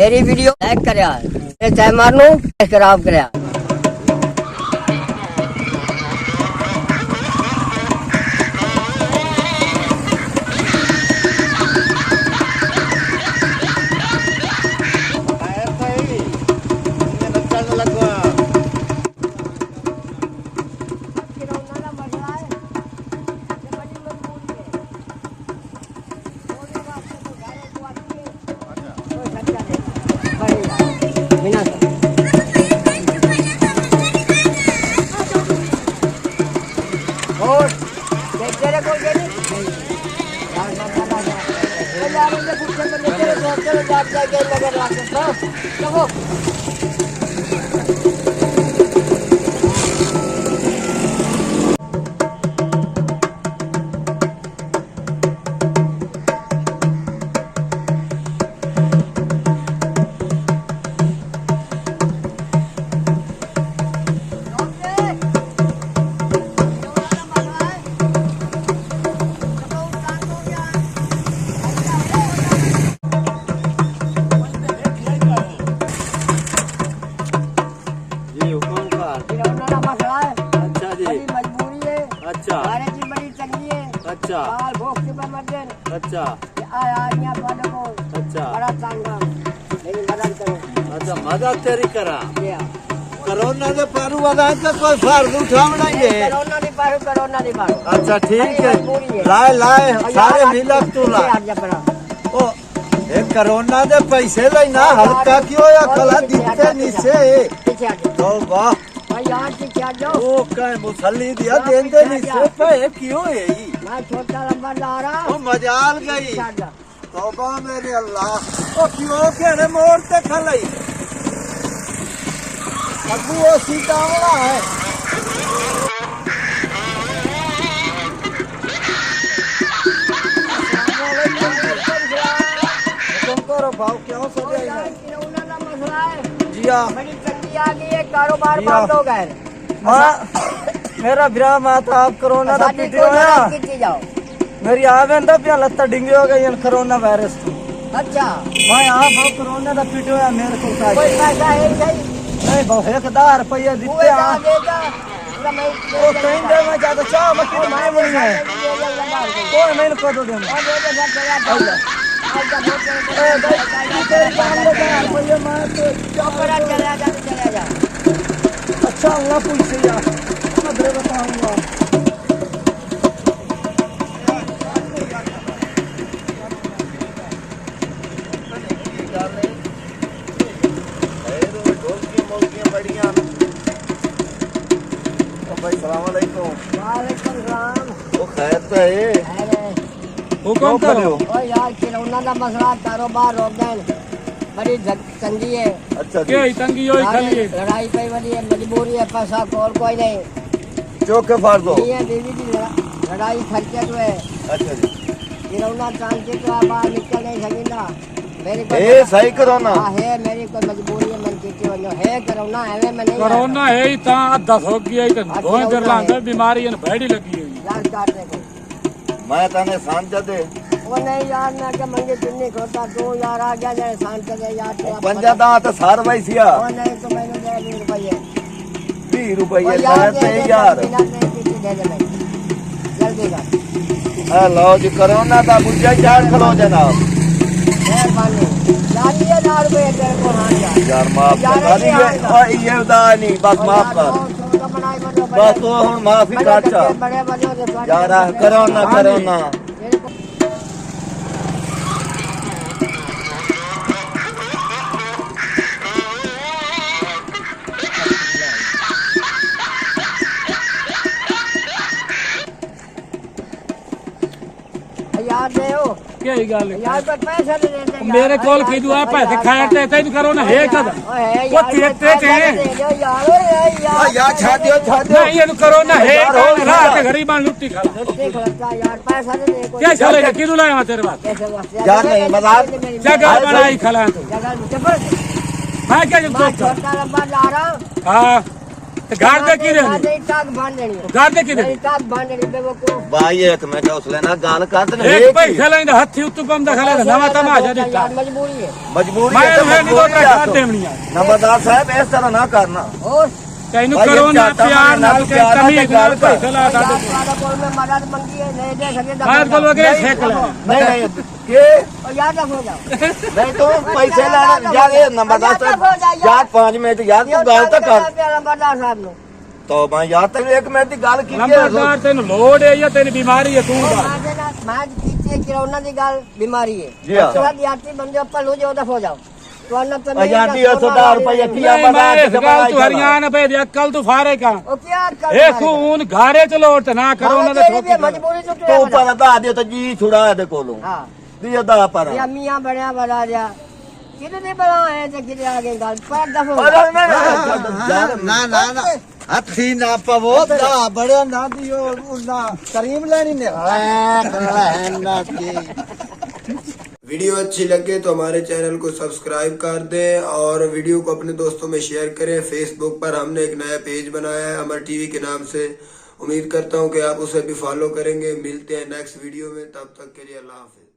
मेरी video like करया चाहे मारनू खराब करया। अच्छा अच्छा अच्छा मदद तेरी करा कोरोना दे पारू वाला का कोई फायदा उठावना ही है कोरोना नहीं पारू अच्छा ठीक है लाए लाए सारे मिलक तू ला ओ ए कोरोना दे पैसे लेना हल्का क्यों या कला दिखते नीचे तो वाह भाई यार क्या जो ओ काय मुसल्ली दिया देंदे नीचे पे क्यों है मैं छोटा लंबा ला रहा ओ मजाल गई तौबा मेरे अल्लाह ओ क्यों के मोड़ ते खलई अबू वो सीधा वाला है तुम करो भाव क्यों सो गए मसला है जी हां बड़ी तंगी आ गई है कारोबार बंद हो गए मेरा विराह माता आप कोरोना दा पीटियो है जाओ मेरी आवेंदा पिया लत्ता डिंगी हो गई कोरोना वायरस तो अच्छा मैं आप कोरोना दा पीटियो है मेरे को कोई पैसा है सही नहीं बहुत 1000 रुपया दिते आ ओ कहीं दे मैं ज्यादा चाह मत मैं नहीं है कोई नहीं को दो दे अच्छा अल्लाह पूछे यार मैं दे बताऊंगा भाई सलाम अलैकुम वालेकुम सलाम वो खैर तो है हुकुम करो ओ यार कोरोना का मसला कारोबार रोक गए बड़ी तंगी है अच्छा क्या तंगी होई खाली लड़ाई पे वाली है मजबूरी है पैसा और कोई नहीं चौके फाड़ दो ये बीवी की लड़ाई खर्चे तो है अच्छा जी कोरोना चांस के तो बाहर निकल नहीं सकेगा मेरी को ए सही करो ना हां है मेरी को मजबूरी है मन की वजह है कोरोना है मैं नहीं कोरोना है ही ता 10 हो गया ही तो बहुत देर लांगे बीमारी है भैड़ी लगी हुई यार काटने को मैं तने सांझ दे वो नहीं यार ना के मंगे चुन्नी खोता तो यार आ गया जाए सांझ दे यार पंजा दांत सार वैसिया वो नहीं तो मैंने दे 20 रुपए 20 रुपये दे यार दे दे मैं जल्दी कर हेलो जी कोरोना दा बुझा चार खलो जनाब मेहरबानी जानिए 4 रुपए तेरे को हां यार माफ कर दी ये उदा नहीं बस माफ कर बस तो हम माफी काटा बड़े बड़े यार कोरोना कोरोना यार दे हो क्या ही गल यार पर पैसा दे दे मेरे कोल खरीदू आ पैसे खाते तैन करो ना है कद वो तेरे ते यार छा दियो नहीं ये करो ना है रात गरीबां लुट्टी खा यार पैसा दे दे क्या चलेगा किदू लाया मैं तेरे बात यार नहीं मजाक जगह बनाई खला तू मैं क्या जब छोटा लंबा ला रहा हां ਤੇ ਗਾੜ ਦੇ ਕੀ ਦੇਣੀ ਨਹੀਂ ਟਾਕ ਬਾਂਧ ਦੇਣੀ ਗਾੜ ਦੇ ਕੀ ਨਹੀਂ ਦੇਣੀ ਟਾਕ ਬਾਂਧ ਦੇਣੀ ਬੇਵਕੂਫ ਭਾਈ ਇੱਕ ਮਿੰਟ ਹੌਸਲੇ ਨਾਲ ਗੱਲ ਕਰ ਤੇ ਇੱਕ ਪੈਸੇ ਲੈਂਦਾ ਹੱਥੀ ਉੱਤੋਂ ਪੰਦਾ ਖਲੇ ਨਵਾਂ ਤਮਾਸ਼ਾ ਦਿੱਤਾ ਯਾਰ ਮਜਬੂਰੀ ਹੈ ਮਜਬੂਰੀ ਮੈਂ ਹੈ ਤਾਂ ਨਹੀਂ ਦੋ ਮਜਬੂਰੀ ਗਾੜ ਦੇਵਣੀਆਂ ਨੰਬਰਦਾਰ ਸਾਹਿਬ ਇਸ ਤਰ੍ਹਾਂ ਨਾ ਕਰਨਾ ਹੋਰ ਤੈਨੂੰ ਭਾਈ, ਕਰੋ ਨਾ ਚਾਟਾ ਪਿਆਰ ਨਾਲ ਨਾਲ ਪਿਆਰ ਨਾਲ ਕਮੀ ਨਾਲ ਗੱਲ ਪੈਸੇ ਲਾ ਯਾਰ ਸਾਡੇ ਤੁਹਾਡਾ ਕੋਲ ਮੈਂ ਮਦਦ ਮੰਗੀ ਹੈ ਨਹੀਂ ਦੇ ਸਕੇ ਬਾਹਰ ਕੋਲ ਵਗੇ ਸਿੱਖ ਲੈ ਨਹੀਂ ਨਹੀਂ ਕਿ ਯਾਦ ਰੱਖੋ ਜਾਓ ਨਹੀਂ ਤੂੰ ਪੈਸੇ ਲੈਣਾ ਯਾਰ ਇਹ ਨੰਬਰਦਾਰ ਸਾਹਿਬ ਯਾਰ 5 ਮਿੰਟ ਯਾਰ ਤੂੰ ਗੱਲ ਤਾਂ ਕਰ ਨੰਬਰਦਾਰ ਸਾਹਿਬ ਨੂੰ ਤੋਬਾ ਯਾਰ ਤੈਨੂੰ 1 ਮਿੰਟ ਦੀ ਗੱਲ ਕੀਤੀ ਨੰਬਰਦਾਰ ਤੈਨੂੰ ਲੋੜ ਹੈ ਜਾਂ ਤੈਨੂੰ ਬਿਮਾਰੀ ਹੈ ਤੂੰ ਦੱਸ ਮੈਂ ਕੀਤੀ ਕਿ ਉਹਨਾਂ ਦੀ ਗੱਲ ਬਿਮਾਰੀ ਹੈ ਜੀ ਹਾਂ। ਤੁਹਾਡਾ ਯਾਤਰੀ ਬੰਦੇ ਉੱਪਰ ਲੋ ਜੋ ਦਫੋ ਜਾਓ ਤੁਹਾਨੂੰ ਤਾਂ ਆਜ਼ਾਦੀ 1000 ਰੁਪਏ ਕੀ ਆ ਮੈਂ ਇਸ ਗੱਲ ਤੂੰ ਹਰਿਆਣਾ ਪੇ ਦੇ ਅਕਲ ਤੂੰ ਫਾਰੇ ਕਾ ਉਹ ਕੀ ਕਰ ਇਹ ਖੂਨ ਘਾਰੇ ਚ ਲੋਟ ਨਾ ਕਰੋ ਉਹਨਾਂ ਦੇ ਠੋਕ ਮਜਬੂਰੀ ਚ ਤੂੰ ਪਰ ਦਾ ਦੇ ਤਾਂ ਜੀ ਛੁੜਾ ਇਹਦੇ ਕੋਲੋਂ ਹਾਂ ਦੀ ਅਦਾ ਪਰ ਇਹ ਮੀਆਂ ਬਣਿਆ ਬਣਾ ਦਿਆ ਕਿਤੇ ਨਹੀਂ ਬਣਾਏ ਤੇ ਕਿਤੇ ਆ ਗਏ ਗੱਲ ਪਰ ਦਫੋ ਨਾ ਨਾ ਨਾ ਹੱਥੀ ਨਾ ਪਵੋ ਦਾ ਬੜਿਆ ਨਾ ਦਿਓ ਉਹਨਾਂ ਕਰੀਮ ਲੈਣੀ ਨੇ ਨਾ ਕੀ वीडियो अच्छी लगे तो हमारे चैनल को सब्सक्राइब कर दें और वीडियो को अपने दोस्तों में शेयर करें। फेसबुक पर हमने एक नया पेज बनाया है अमर टीवी के नाम से। उम्मीद करता हूं कि आप उसे भी फॉलो करेंगे। मिलते हैं नेक्स्ट वीडियो में, तब तक के लिए अल्लाह हाफिज।